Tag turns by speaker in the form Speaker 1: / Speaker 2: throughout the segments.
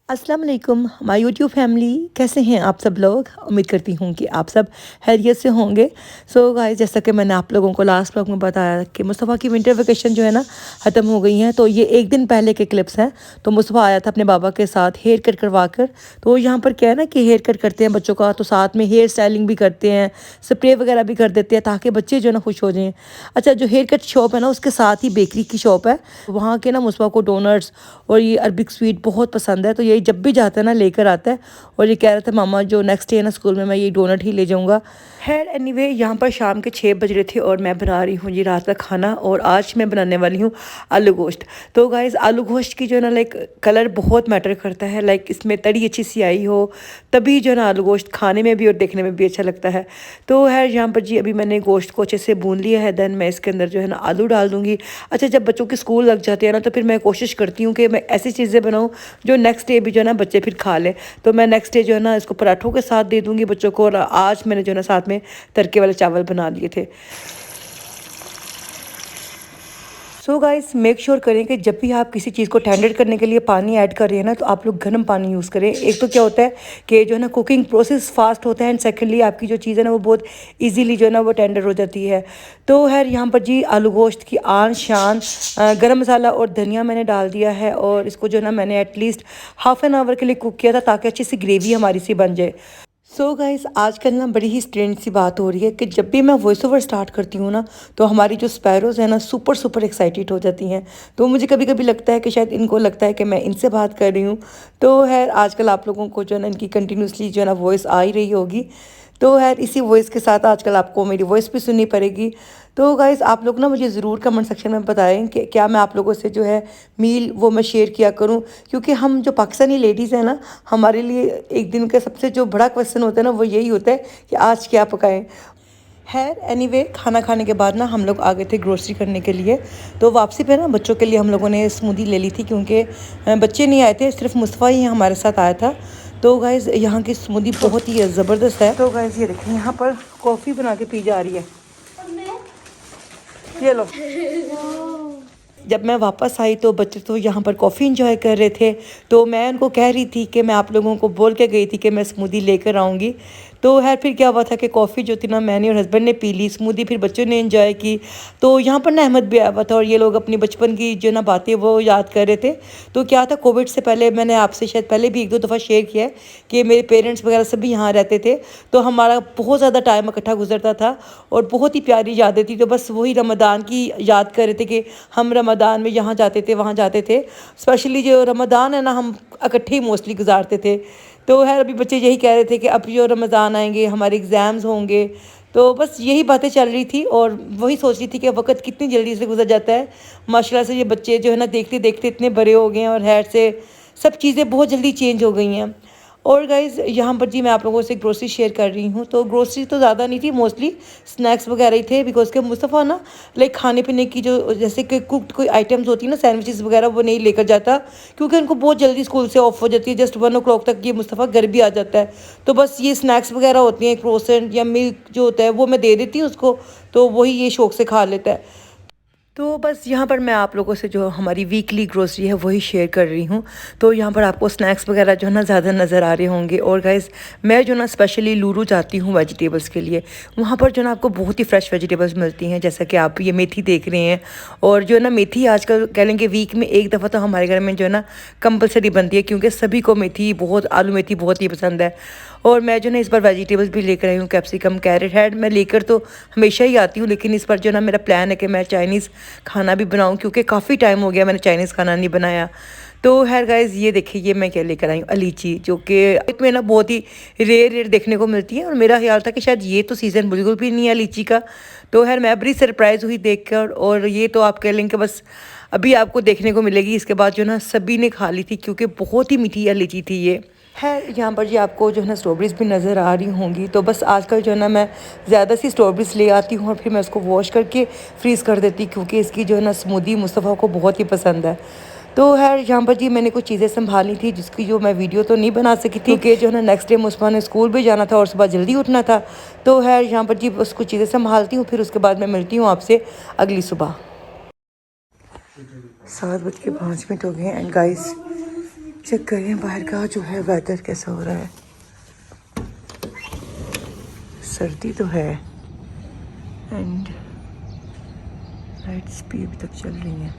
Speaker 1: अस्सलाम वालेकुम my YouTube family. कैसे हैं आप सब लोग? उम्मीद करती हूँ कि आप सब खैरियत से होंगे। सो गाइस, जैसा कि मैंने आप लोगों को लास्ट व्लॉग में बताया कि मुस्तफ़ा की विंटर वेकेशन जो है ना ख़त्म हो गई हैं। तो ये एक दिन पहले के क्लिप्स हैं। तो मुस्तफ़ा आया था अपने बाबा के साथ हेयर कट करवा कर। तो यहाँ पर क्या है ना कि हेयर कट करते हैं बच्चों का, तो साथ में हेयर स्टाइलिंग भी करते हैं, स्प्रे वगैरह भी कर देते हैं ताकि बच्चे जो है ना खुश हो जाएँ। अच्छा, जो हेयर कट शॉप है ना उसके साथ ही बेकरी की शॉप है। वहाँ के ना मुस्तफ़ा को डोनट्स और ये अरबिक स्वीट बहुत पसंद है। तो ये जब भी जाता है ना लेकर आता है और ये कह रहा था मामा जो नेक्स्ट डे है ना स्कूल में मैं ये डोनट ही ले जाऊँगा। खैर एनीवे, यहाँ पर शाम के 6 बज रहे थे और मैं बना रही हूँ जी रात का खाना। और आज मैं बनाने वाली हूँ आलू गोश्त। तो गाइस, आलू गोश्त की जो है ना लाइक कलर बहुत मैटर करता है। लाइक इसमें तड़ी अच्छी सी आई हो तभी जो है ना आलू गोश्त खाने में भी और देखने में भी अच्छा लगता है। तो है यहाँ पर जी अभी मैंने गोश्त को अच्छे से भून लिया है। देन मैं इसके अंदर जो है ना आलू डाल दूँगी। अच्छा, जब बच्चों के स्कूल लग जाते हैं ना तो फिर मैं कोशिश करती हूँ कि मैं ऐसी चीज़ें बनाऊँ जो नेक्स्ट डे भी जो है ना बच्चे फिर खा लें। तो मैं नेक्स्ट डे जो है ना इसको पराठों के साथ दे दूँगी बच्चों को। और आज मैंने जो है ना साथ में तड़के वाले चावल बना लिए थे। सो गाइस, मेक श्योर करें कि जब भी आप किसी चीज़ को टेंडर करने के लिए पानी ऐड कर रहे हैं ना तो आप लोग गर्म पानी यूज़ करें। एक तो क्या होता है कि जो है ना कुकिंग प्रोसेस फास्ट होता है एंड सेकेंडली आपकी जो चीज़ है ना वो बहुत इजीली जो है ना वो टेंडर हो जाती है। तो खैर यहाँ पर जी आलू गोश्त की आन शान गरम मसाला और धनिया मैंने डाल दिया है और इसको जो है ना मैंने एटलीस्ट हाफ़ एन आवर के लिए कुक किया था ताकि अच्छी सी ग्रेवी हमारी सी बन जाए। सो गाइस, आजकल ना बड़ी ही स्ट्रेंज सी बात हो रही है कि जब भी मैं वॉइस ओवर स्टार्ट करती हूँ ना तो हमारी जो स्पैरोज़ हैं ना सुपर सुपर एक्साइटेड हो जाती हैं। तो मुझे कभी कभी लगता है कि शायद इनको लगता है कि मैं इनसे बात कर रही हूँ। तो खैर आजकल आप लोगों को जो है ना इनकी कंटिन्यूसली जो है ना वॉइस आ ही रही होगी। तो खैर इसी वॉइस के साथ आजकल आपको मेरी वॉइस भी सुननी पड़ेगी। तो गाइज़, आप लोग ना मुझे ज़रूर कमेंट सेक्शन में बताएं कि क्या मैं आप लोगों से जो है मील वो मैं शेयर किया करूं, क्योंकि हम जो पाकिस्तानी लेडीज़ हैं ना हमारे लिए एक दिन का सबसे जो बड़ा क्वेश्चन होता है ना वो यही होता है कि आज क्या पकाएं। खैर एनीवे, खाना खाने के बाद ना हम लोग आ गए थे ग्रोसरी करने के लिए। तो वापसी पे ना बच्चों के लिए हम लोगों ने स्मूदी ले ली थी क्योंकि बच्चे नहीं आए थे, सिर्फ मुस्तफ़ा ही हमारे साथ आया था। तो गाइज़ यहाँ की स्मूदी बहुत ही ज़बरदस्त है। तो गाइज़ ये देखिए यहाँ पर कॉफ़ी बना के पी जा रही है। ये लो। जब मैं वापस आई तो बच्चे तो यहाँ पर कॉफ़ी इंजॉय कर रहे थे। तो मैं उनको कह रही थी कि मैं आप लोगों को बोल के गई थी कि मैं स्मूदी लेकर आऊँगी। तो खैर फिर क्या हुआ था कि कॉफ़ी जो थी ना मैंने और हस्बैंड ने पी ली, स्मूदी फिर बच्चों ने एंजॉय की। तो यहाँ पर ना अहमद भी आया हुआ था और ये लोग अपनी बचपन की जो ना बातें वो याद कर रहे थे। तो क्या था, कोविड से पहले मैंने आपसे शायद पहले भी 1-2 दफ़ा शेयर किया है कि मेरे पेरेंट्स वगैरह सभी यहाँ रहते थे। तो हमारा बहुत ज़्यादा टाइम इकट्ठा गुजरता था और बहुत ही प्यारी यादें थी। तो बस वही रमज़ान की याद कर रहे थे कि हम रमज़ान में यहाँ जाते थे वहाँ जाते थे। स्पेशली जो रमज़ान है ना हम इकट्ठे ही मोस्टली गुजारते थे। तो खैर अभी बच्चे यही कह रहे थे कि अब जो रमज़ान आएंगे हमारे एग्ज़ाम्स होंगे। तो बस यही बातें चल रही थी और वही सोच रही थी कि वक्त कितनी जल्दी से गुजर जाता है। माशाल्लाह से ये बच्चे जो है ना देखते देखते इतने बड़े हो गए हैं और खैर से सब चीज़ें बहुत जल्दी चेंज हो गई हैं। और गाइज़ यहाँ पर जी मैं आप लोगों से ग्रोसरी शेयर कर रही हूँ। तो ग्रोसरी तो ज़्यादा नहीं थी, मोस्टली स्नैक्स वगैरह ही थे बिकॉज के मुस्तफ़ा ना लाइक खाने पीने की जो जैसे कि कुक्ड कोई आइटम्स होती है ना सैंडविचेस वगैरह वो नहीं लेकर जाता क्योंकि उनको बहुत जल्दी स्कूल से ऑफ हो जाती है। जस्ट 1 o'clock तक ये मुस्तफ़ा घर भी आ जाता है। तो बस ये स्नैक्स वगैरह होती हैं, क्रोसेंट या मिल्क जो होता है वो मैं दे देती हूँ उसको। तो वही ये शौक से खा लेता है। तो बस यहाँ पर मैं आप लोगों से जो हमारी वीकली ग्रोसरी है वही शेयर कर रही हूँ। तो यहाँ पर आपको स्नैक्स वगैरह जो है ना ज़्यादा नज़र आ रहे होंगे। और गाइस, मैं जो ना स्पेशली लूरू जाती हूँ वेजिटेबल्स के लिए। वहाँ पर जो ना आपको बहुत ही फ्रेश वेजिटेबल्स मिलती हैं, जैसा कि आप ये मेथी देख रहे हैं। और जो है ना मेथी आजकल कह लेंगे वीक में एक दफ़ा तो हमारे घर में जो है ना कंपलसरी बनती है क्योंकि सभी को मेथी बहुत आलू मेथी बहुत ही पसंद है। और मैं जो ना इस बार वेजिटेबल्स भी लेकर आई हूँ, कैप्सिकम, कैरेट हेड मैं लेकर तो हमेशा ही आती हूँ, लेकिन इस बार जो ना मेरा प्लान है कि मैं चाइनीज़ खाना भी बनाऊँ क्योंकि काफ़ी टाइम हो गया मैंने चाइनीज़ खाना नहीं बनाया। तो खैर गाइज़ ये देखिए ये मैं क्या लेकर आई हूँ, अलीची, जो कि इसमें ना बहुत ही रेयर देखने को मिलती है और मेरा ख्याल था कि शायद ये तो सीज़न बिल्कुल भी नहीं है लीची का। तो खैर मैं बड़ी सरप्राइज़ हुई देखकर। और ये तो आप कह लेंगे बस अभी आपको देखने को मिलेगी, इसके बाद जो ना सभी ने खा ली थी क्योंकि बहुत ही मीठी लीची थी ये। है यहाँ पर जी आपको जो है ना स्ट्रॉबेरीज़ भी नज़र आ रही होंगी। तो बस आजकल जो है ना मैं ज़्यादा सी स्ट्रॉबेरीज़ ले आती हूँ और फिर मैं उसको वॉश करके फ्रीज़ कर देती क्योंकि इसकी जो है ना स्मूदी मुस्तफ़ा को बहुत ही पसंद है। तो खैर यहाँ पर जी मैंने कुछ चीज़ें संभाली थी जिसकी जो मैं वीडियो तो नहीं बना सकी थी क्योंकि जो है ना नेक्स्ट डे मुस्तफ़ा ने स्कूल भी जाना था और सुबह जल्दी उठना था। तो खैर यहाँ पर जी बस कुछ चीज़ें संभालती हूँ, फिर उसके बाद मैं मिलती हूँ आपसे अगली सुबह। 7:05 हो गए एंड गाइस चेक करें बाहर का जो है वेदर कैसा हो रहा है। सर्दी तो है एंड लाइट्स भी अभी तक चल रही हैं।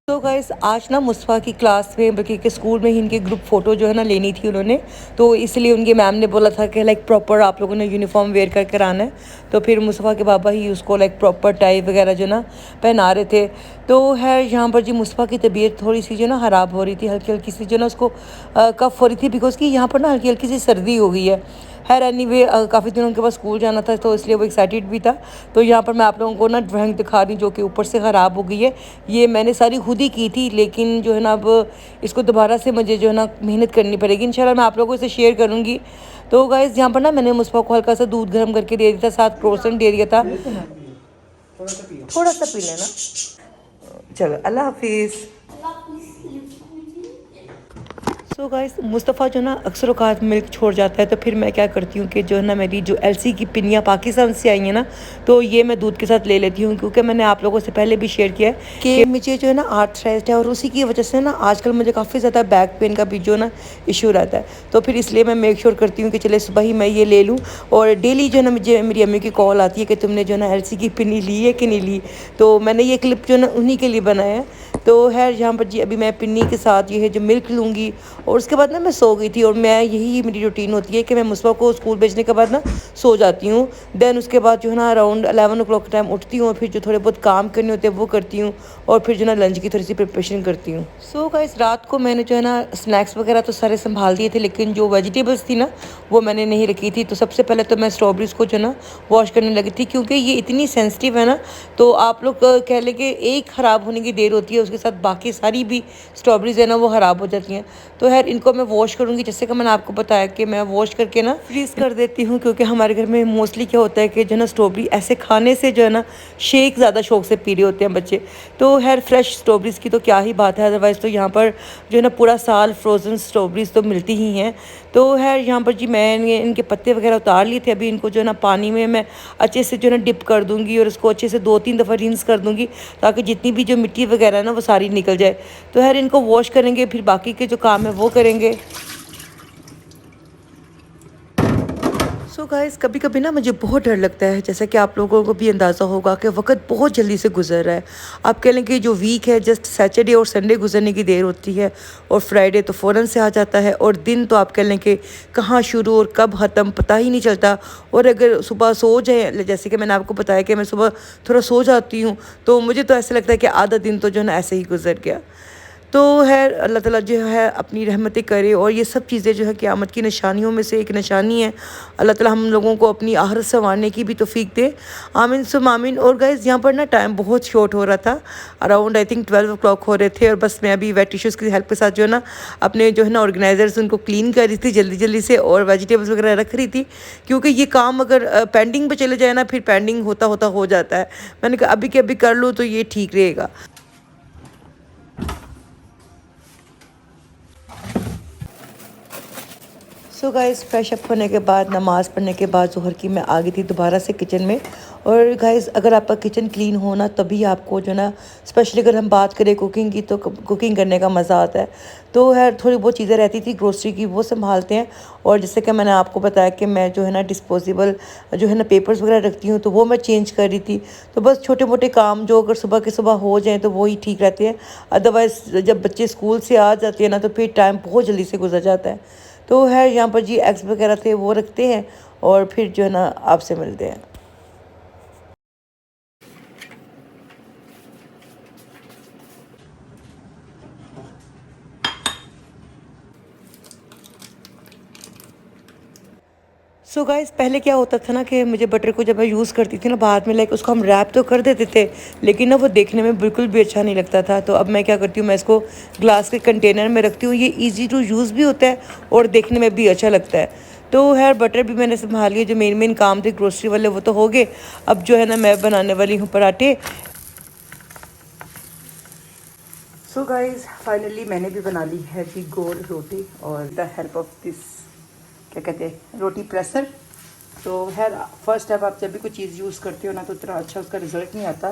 Speaker 1: तो गाइस आज ना मुस्तफ़ा की क्लास में बल्कि के स्कूल में ही इनके ग्रुप फ़ोटो जो है ना लेनी थी उन्होंने, तो इसलिए उनके मैम ने बोला था कि लाइक प्रॉपर आप लोगों ने यूनिफॉर्म वेयर करके आना है। तो फिर मुस्तफ़ा के पापा ही उसको लाइक प्रॉपर टाई वगैरह जो ना पहना रहे थे। तो है यहाँ पर जी मुस्तफ़ा की तबीयत थोड़ी सी जो ना ख़राब हो रही थी, हल्की हल्की सी जो ना उसको कफ हो रही थी, बिकॉज़ कि यहाँ पर ना हल्की हल्की सी सर्दी हो गई है। खैर एनीवे काफ़ी दिनों के बाद स्कूल जाना था तो इसलिए वो एक्साइटेड भी था। तो यहाँ पर मैं आप लोगों को ना ड्राइंग दिखा रही हूँ जो कि ऊपर से ख़राब हो गई है। ये मैंने सारी खुद ही की थी, लेकिन जो है ना अब इसको दोबारा से मुझे जो है ना मेहनत करनी पड़ेगी। इंशाल्लाह मैं आप लोगों से शेयर करूँगी। तो गाइस यहाँ पर ना मैंने मुस्तफ़ा को हल्का सा दूध गर्म करके दे दिया था, साथ क्रोसेंट दे दिया था। थोड़ा सा पी लेना। चलो अल्लाह हाफिज़। सो गाइस मुस्तफ़ा जो ना अक्सर औकात मिल्क छोड़ जाता है, तो फिर मैं क्या करती हूँ कि जो है ना मेरी जो एलसी की पिनियाँ पाकिस्तान से आई हैं ना, तो ये मैं दूध के साथ ले लेती हूँ, क्योंकि मैंने आप लोगों से पहले भी शेयर किया है कि मुझे जो है ना आर्थराइटिस है और उसी की वजह से ना आजकल मुझे काफ़ी ज़्यादा बैक पेन का भी जो ना इशू रहता है। तो फिर इसलिए मैं मेक श्योर करती हूँ कि चले सुबह ही मैं ये ले लूँ। और डेली जो है ना मुझे मेरी अम्मी की कॉल आती है कि तुमने जो है ना एलसी की पिनी ली है कि नहीं ली। तो मैंने ये क्लिप जो ना उन्हीं के लिए बनाया है। तो है यहाँ पर जी अभी मैं पिन्नी के साथ ये है जो मिल्क लूँगी, और उसके बाद ना मैं सो गई थी। और मैं यही मेरी रूटीन होती है कि मैं मुस्तफ़ा को स्कूल भेजने के बाद ना सो जाती हूँ। देन उसके बाद जो है ना अराउंड 11 o'clock के टाइम उठती हूँ और फिर जो थोड़े बहुत काम करने होते हैं वो करती हूँ, और फिर जो ना लंच की थोड़ी सी प्रिपरेशन करती हूँ। सो गाइस रात को मैंने जो है ना स्नैक्स वगैरह तो सारे संभाल दिए थे, लेकिन जो वेजिटेबल्स थी ना वो मैंने नहीं रखी थी। तो सबसे पहले तो मैं स्ट्रॉबेरीज़ को जो ना वॉश करने लगी थी, क्योंकि ये इतनी सेंसिटिव है ना, तो आप लोग कह लें कि एक ख़राब होने की देर होती है, उसके साथ बाकी सारी भी स्ट्रॉबेरीज़ है ना वो ख़राब हो जाती हैं। तो खैर इनको मैं वॉश करूँगी, जैसे कि मैंने आपको बताया कि मैं वॉश करके ना फ्रीज़ कर देती हूँ, क्योंकि हमारे घर में मोस्टली क्या होता है कि जो ना स्ट्रॉबेरी ऐसे खाने से जो है ना शेक ज़्यादा शौक से पी रहे होते हैं बच्चे। तो खैर फ्रेश स्ट्रॉबेरीज़ की तो क्या ही बात है, अदरवाइज़ तो यहाँ पर जो है ना पूरा साल फ्रोज़न स्ट्रॉबेरीज़ तो मिलती ही हैं। तो खैर यहाँ पर जी मैंने इनके पत्ते वगैरह उतार लिए थे। अभी इनको जो है ना पानी में मैं अच्छे से जो है ना डिप कर दूँगी और इसको अच्छे से 2-3 दफ़ा रिंस कर दूँगी, ताकि जितनी भी जो मिट्टी वगैरह है ना वो सारी निकल जाए। तो खैर इनको वॉश करेंगे, फिर बाकी के जो काम है वो करेंगे। सो गाइस कभी कभी ना मुझे बहुत डर लगता है, जैसा कि आप लोगों को भी अंदाज़ा होगा कि वक्त बहुत जल्दी से गुजर रहा है। आप कह लें कि जो वीक है जस्ट सैटरडे और संडे गुजरने की देर होती है, और फ्राइडे तो फ़ौरन से आ जाता है, और दिन तो आप कह लें कि कहाँ शुरू और कब ख़त्म पता ही नहीं चलता। और अगर सुबह सो जाए, जैसे कि मैंने आपको बताया कि मैं सुबह थोड़ा सो जाती हूँ, तो मुझे तो ऐसा लगता है कि आधा दिन तो जो है ना ऐसे ही गुजर गया। तो है अल्लाह ताला जो है अपनी रहमतें करे, और ये सब चीज़ें जो है क़यामत की निशानियों में से एक निशानी है। अल्लाह ताला हम लोगों को अपनी आहरत संवारने की भी तौफीक दे, आमीन सुम आमीन। और गाइस यहाँ पर ना टाइम बहुत शॉर्ट हो रहा था, अराउंड आई थिंक 12 o'clock हो रहे थे, और बस मैं अभी वेट टिश्यूज़ की हेल्प के साथ जो है ना अपने जो है ना ऑर्गेनाइजर्स उनको क्लीन कर रही थी जल्दी जल्दी से, और वेजिटेबल्स वगैरह रख रही थी, क्योंकि ये काम अगर पेंडिंग पे चले जाए ना फिर पेंडिंग होता होता हो जाता है। मैंने कहा अभी के अभी कर लूँ तो ये ठीक रहेगा। सो गाइस फ्रेश अप होने के बाद नमाज़ पढ़ने के बाद ज़ोहर की मैं आ गई थी दोबारा से किचन में। और गाइस अगर आपका किचन क्लीन हो ना तभी आपको जो ना, स्पेशली अगर हम बात करें कुकिंग की, तो कुकिंग करने का मज़ा आता है। तो यार थोड़ी बहुत चीज़ें रहती थी ग्रोसरी की, वो संभालते हैं। और जैसे कि मैंने आपको बताया कि मैं जो है ना डिस्पोजेबल जो है ना पेपर्स वगैरह रखती हूँ, तो वो मैं चेंज कर रही थी। तो बस छोटे मोटे काम जो अगर सुबह के सुबह हो जाएँ तो वही ठीक रहते हैं, अदरवाइज़ जब बच्चे स्कूल से आ जाते हैं ना तो फिर टाइम बहुत जल्दी से गुजर जाता है। तो है यहाँ पर जी एग्स वगैरह थे वो रखते हैं, और फिर जो है ना आपसे मिलते हैं। सो गाइस पहले क्या होता था ना कि मुझे बटर को जब मैं यूज़ करती थी ना बाद में लाइक उसको हम रैप तो कर देते थे, लेकिन ना वो देखने में बिल्कुल भी अच्छा नहीं लगता था। तो अब मैं क्या करती हूँ, मैं इसको ग्लास के कंटेनर में रखती हूँ। ये इजी टू यूज़ भी होता है और देखने में भी अच्छा लगता है। तो खैर बटर भी मैंने संभाल लिया, जो मेन मेन काम थे ग्रोसरी वाले वो तो हो गए। अब जो है ना मैं बनाने वाली हूँ पराठे। सो गाइस फाइनली मैंने भी बना ली है जी गोल रोटी, और द हेल्प ऑफ दिस क्या कहते हैं रोटी प्रेसर। तो खैर फर्स्ट टाइम आप जब भी कोई चीज़ यूज़ करते हो ना तो इतना अच्छा उसका रिजल्ट नहीं आता।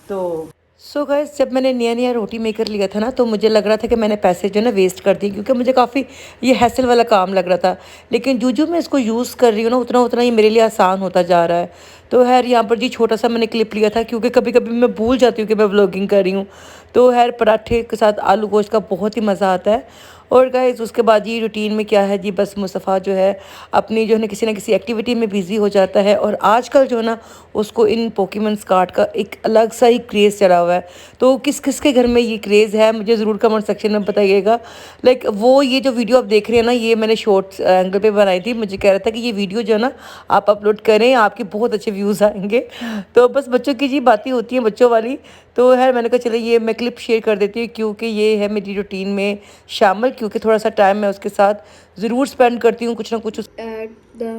Speaker 1: तो सो गाइस, जब मैंने नया नया रोटी मेकर लिया था ना, तो मुझे लग रहा था कि मैंने पैसे जो है ना वेस्ट कर दिए, क्योंकि मुझे काफ़ी ये हैसल वाला काम लग रहा था। लेकिन जो मैं इसको यूज़ कर रही हूँ ना, उतना उतना ही मेरे लिए आसान होता जा रहा है। तो खैर यहाँ पर जी छोटा सा मैंने क्लिप लिया था, क्योंकि कभी कभी मैं भूल जाती हूँ कि मैं व्लॉगिंग कर रही हूँ। तो खैर पराठे के साथ आलू गोश्त का बहुत ही मज़ा आता है। और गाइस उसके बाद ये रूटीन में क्या है जी, बस मुस्तफ़ा जो है अपनी जो है ना किसी एक्टिविटी में बिज़ी हो जाता है। और आजकल जो है ना उसको इन पोकेमॉन्स कार्ड का एक अलग सा ही क्रेज़ चढ़ा हुआ है। तो किस किस के घर में ये क्रेज़ है मुझे ज़रूर कमेंट सेक्शन में बताइएगा। लाइक वो ये जो वीडियो आप देख रहे हैं ना, ये मैंने शॉर्ट्स एंगल पे बनाई थी। मुझे कह रहा था कि ये वीडियो जो है ना आप अपलोड करें, आपके बहुत अच्छे व्यूज़ आएंगे। तो बस बच्चों की जी बातें होती हैं बच्चों वाली। तो है मैंने कहा चलो ये मैं क्लिप शेयर कर देती हूँ, क्योंकि ये है मेरी रूटीन में शामिल, क्योंकि थोड़ा सा टाइम मैं उसके साथ ज़रूर स्पेंड करती हूँ, कुछ ना कुछ
Speaker 2: at the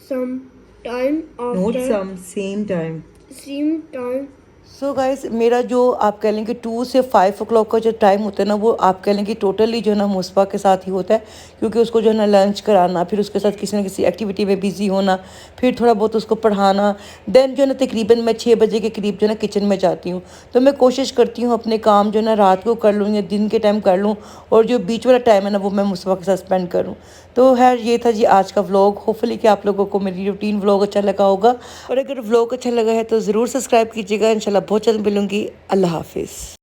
Speaker 2: some time
Speaker 1: not
Speaker 2: after
Speaker 1: some same time.
Speaker 2: same time
Speaker 1: so guys, मेरा जो आप कह लें कि 2 से 5 o'clock का जो टाइम होता है ना, वो आप कह लें कि टोटली जो है ना मुस्बा के साथ ही होता है। क्योंकि उसको जो है ना लंच कराना, फिर उसके साथ किसी न किसी एक्टिविटी में बिज़ी होना, फिर थोड़ा बहुत उसको पढ़ाना। देन जो है ना तकरीबन मैं 6 बजे के करीब जो है ना किचन में जाती हूँ। तो मैं कोशिश करती हूँ अपने काम जो है ना रात को कर लूँ या दिन के टाइम कर लूँ, और जो बीच वाला टाइम है ना वो मैं मुस्बा के साथ स्पेंड करूँ। तो खैर ये था जी आज का व्लॉग। होपफुली कि आप लोगों को मेरी रूटीन व्लॉग अच्छा लगा होगा, और अगर व्लॉग अच्छा लगा है तो ज़रूर सब्सक्राइब कीजिएगा। इंशाल्लाह बहुत जल्द मिलूंगी। अल्लाह हाफिज़।